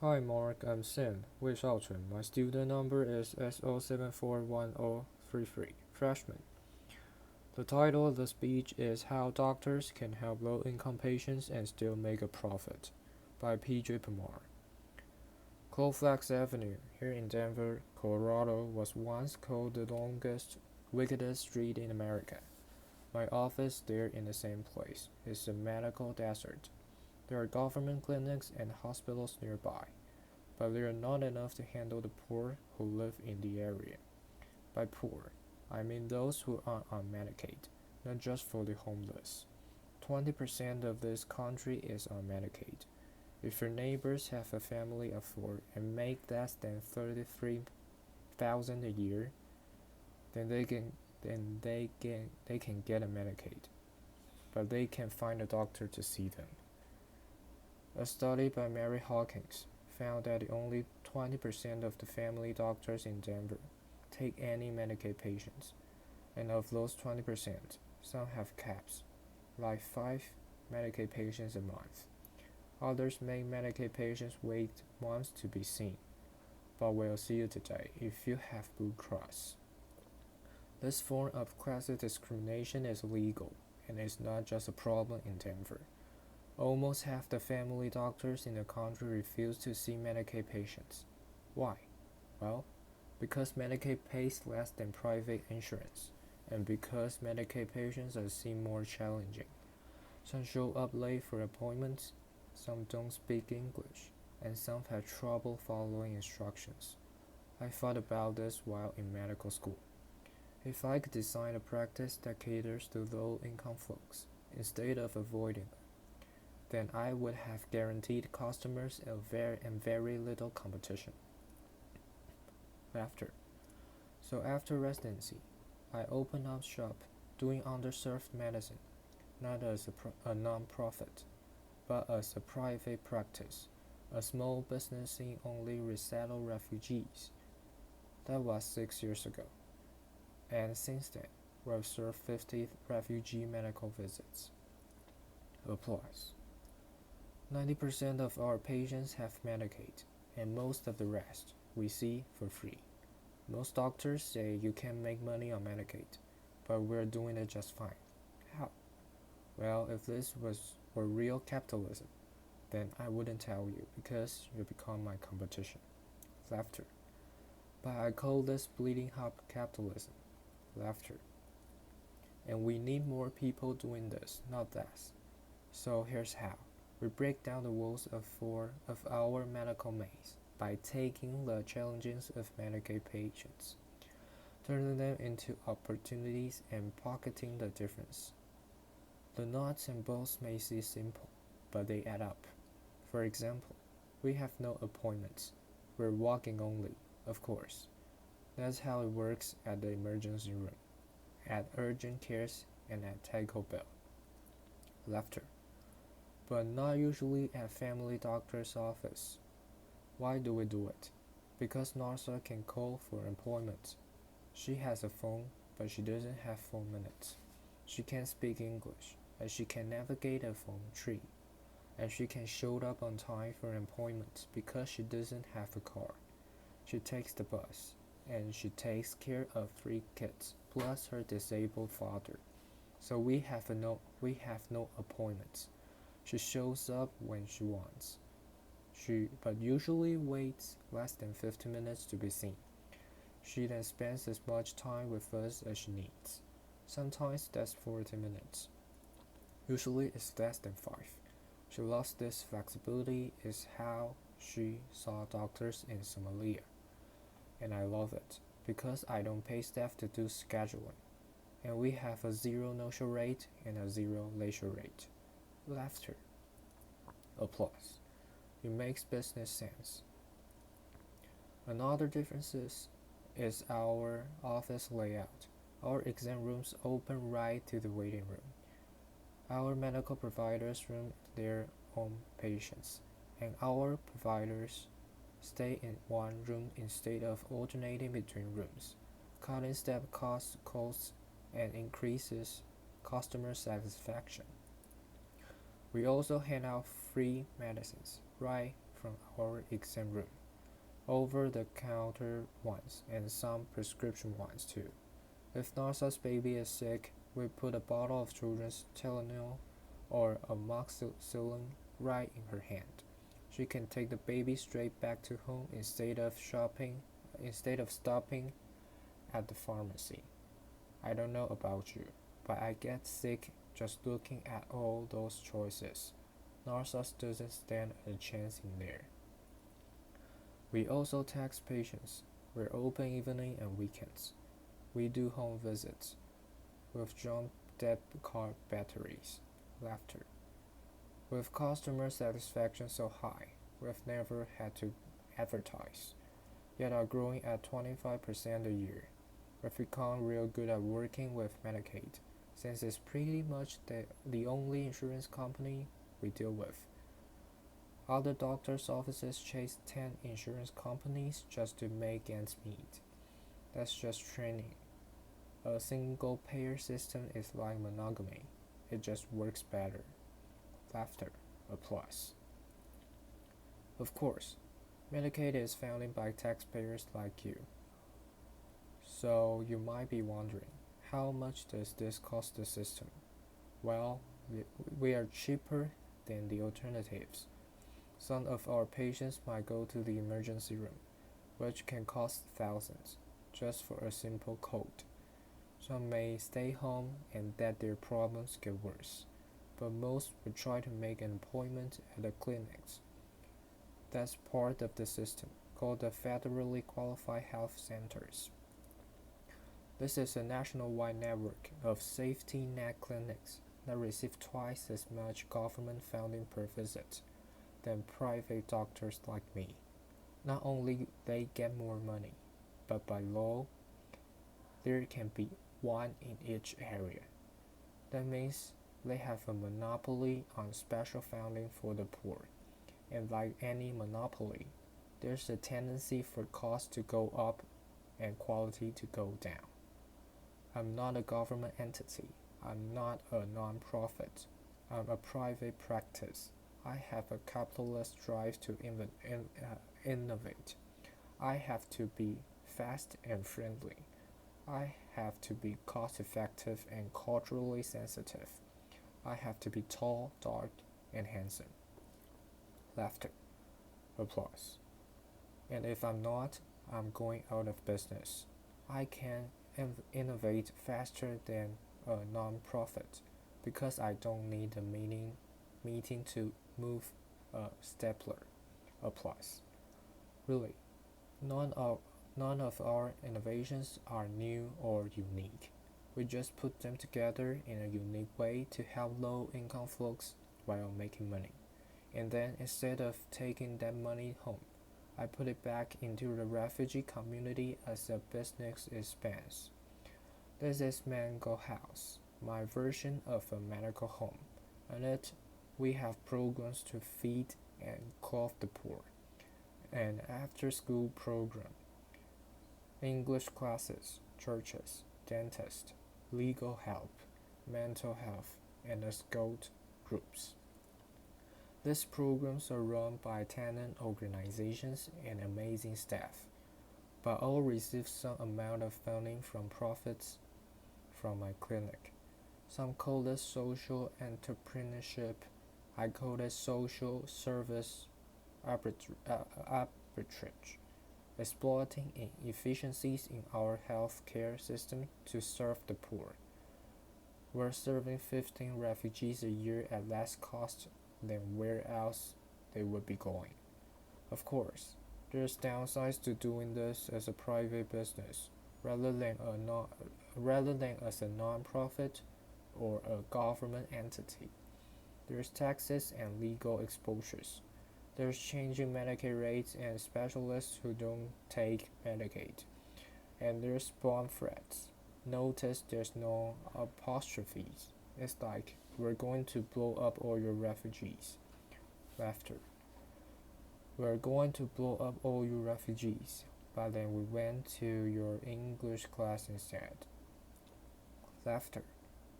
Hi Mark, I'm Sim, Wei Shaochun. My student number is SO741033, freshman. The title of the speech is How Doctors Can Help Low-Income Patients and Still Make a Profit by P.J. Parmar. Colfax Avenue, here in Denver, Colorado, was once called the longest, wickedest street in America. My office there in the same place is a medical desert. There are government clinics and hospitals nearby, but they are not enough to handle the poor who live in the area. By poor, I mean those who are on Medicaid, not just for the homeless. 20% of this country is on Medicaid. If your neighbors have a family of four and make less than 33,000 a year, then they can get a Medicaid, but they can't find a doctor to see them. A study by Mary Hawkins found that only 20% of the family doctors in Denver take any Medicaid patients, and of those 20%, some have caps, like 5 Medicaid patients a month. Others make Medicaid patients wait months to be seen, but we'll see you today if you have Blue Cross. This form of class discrimination is legal, and it's not just a problem in Denver. Almost half the family doctors in the country refuse to see Medicaid patients. Why? Well, because Medicaid pays less than private insurance, and because Medicaid patients are seen more challenging. Some show up late for appointments, some don't speak English, and some have trouble following instructions. I thought about this while in medical school. If I could design a practice that caters to low-income folks instead of avoiding them, then I would have guaranteed customers and very little competition. After. So after residency, I opened up shop doing underserved medicine, not as a non-profit, but as a private practice, a small business seeing only resettled refugees. That was 6 years ago, and since then, we've served 50 refugee medical visits. Applause. 90% of our patients have Medicaid, and most of the rest we see for free. Most doctors say you can't make money on Medicaid, but we're doing it just fine. How? Well, if were real capitalism, then I wouldn't tell you because you become my competition. Laughter. But I call this bleeding heart capitalism. Laughter. And we need more people doing this, not less. So here's how. We break down the walls of our medical maze by taking the challenges of Medicaid patients, turning them into opportunities and pocketing the difference. The nuts and bolts may seem simple, but they add up. For example, we have no appointments. We're walking only, of course. That's how it works at the emergency room, at urgent cares, and at Taco Bell. Laughter. But not usually at family doctor's office. Why do we do it? Because Narsa can call for appointments. She has a phone, but she doesn't have phone minutes. She can't speak English, and she can navigate a phone tree. And she can show up on time for appointments because she doesn't have a car. She takes the bus, and she takes care of 3 kids, plus her disabled father. So we have no appointments. She shows up when she wants. But usually waits less than 15 minutes to be seen. She then spends as much time with us as she needs. Sometimes that's 40 minutes. Usually it's less than 5. She lost this flexibility is how she saw doctors in Somalia. And I love it, because I don't pay staff to do scheduling. And we have a 0 no-show rate and a 0 late-show rate. Laughter. Applause. It makes business sense. Another difference is our office layout. Our exam rooms open right to the waiting room. Our medical providers room their own patients, and our providers stay in one room instead of alternating between rooms. Cutting step costs and increases customer satisfaction. We also hand out free medicines right from our exam room, over-the-counter ones and some prescription ones too. If Narsa's baby is sick, we put a bottle of children's Tylenol or amoxicillin right in her hand. She can take the baby straight back to home instead of stopping at the pharmacy. I don't know about you, but I get sick just looking at all those choices. Narcissus doesn't stand a chance in there. We also tax patients. We're open evening and weekends. We do home visits. We've drawn debit card batteries. Laughter. With customer satisfaction so high, we've never had to advertise, yet are growing at 25% a year. We've become real good at working with Medicaid, since it's pretty much the only insurance company we deal with. Other doctors' offices chase 10 insurance companies just to make ends meet. That's just training. A single payer system is like monogamy. It just works better. Laughter. Applause. Of course, Medicaid is funded by taxpayers like you. So you might be wondering, how much does this cost the system? Well, we are cheaper than the alternatives. Some of our patients might go to the emergency room, which can cost thousands, just for a simple cold. Some may stay home and let their problems get worse, but most will try to make an appointment at the clinics. That's part of the system, called the Federally Qualified Health Centers. This is a nationwide network of safety net clinics that receive twice as much government funding per visit than private doctors like me. Not only they get more money, but by law, there can be one in each area. That means they have a monopoly on special funding for the poor, and like any monopoly, there's a tendency for costs to go up and quality to go down. I'm not a government entity. I'm not a non-profit. I'm a private practice. I have a capitalist drive to innovate. I have to be fast and friendly. I have to be cost-effective and culturally sensitive. I have to be tall, dark, and handsome. Laughter. Applause. And if I'm not, I'm going out of business. I can innovate faster than a non-profit because I don't need a meeting to move a stapler. Applause. Really, none of our innovations are new or unique. We just put them together in a unique way to help low-income folks while making money. And then instead of taking that money home, I put it back into the refugee community as the business expands. This is Mango House, my version of a medical home. In it, we have programs to feed and clothe the poor, an after-school program, English classes, churches, dentists, legal help, mental health, and scout groups. These programs are run by tenant organizations and amazing staff, but all receive some amount of funding from profits from my clinic. Some call this social entrepreneurship. I call it social service arbitrage, exploiting inefficiencies in our healthcare system to serve the poor. We're serving 15 refugees a year at less cost than where else they would be going. Of course, there's downsides to doing this as a private business rather than as a non-profit or a government entity. There's taxes and legal exposures. There's changing Medicaid rates and specialists who don't take Medicaid. And there's bomb threats. Notice there's no apostrophes. It's like, we're going to blow up all your refugees. Laughter. We're going to blow up all your refugees, but then we went to your English class instead. Laughter.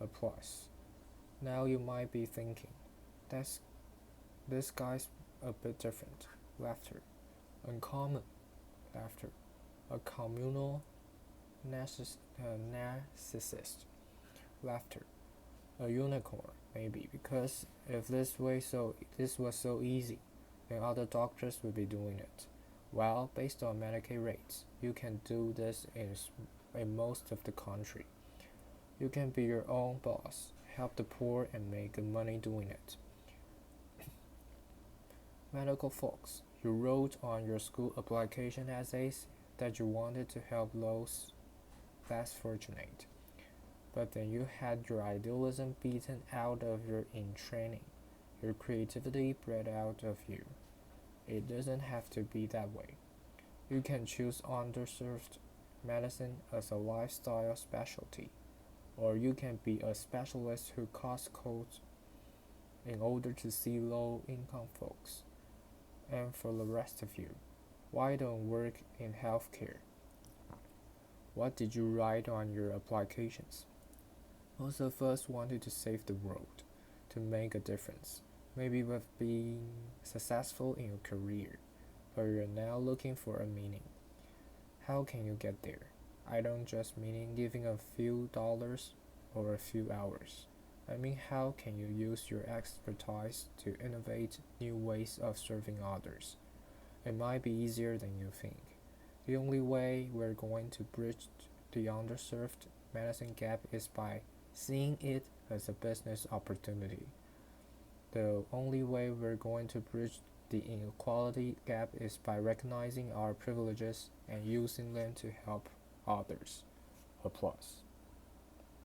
Applause. Now you might be thinking, this guy's a bit different. laughter. Uncommon, laughter. A communal narcissist, laughter. A unicorn, maybe, because if this was so easy, then other doctors would be doing it. Well, based on Medicaid rates, you can do this in most of the country. You can be your own boss, help the poor, and make good money doing it. Medical folks, you wrote on your school application essays that you wanted to help those less fortunate. But then you had your idealism beaten out of you in training, your creativity bred out of you. It doesn't have to be that way. You can choose underserved medicine as a lifestyle specialty, or you can be a specialist who cuts codes in order to see low income folks. And for the rest of you, why don't work in healthcare? What did you write on your applications? Most of us wanted to save the world, to make a difference, maybe with being successful in your career, but you're now looking for a meaning. How can you get there? I don't just mean giving a few dollars or a few hours. I mean, how can you use your expertise to innovate new ways of serving others? It might be easier than you think. The only way we're going to bridge the underserved medicine gap is by seeing it as a business opportunity. The only way we're going to bridge the inequality gap is by recognizing our privileges and using them to help others. Applause.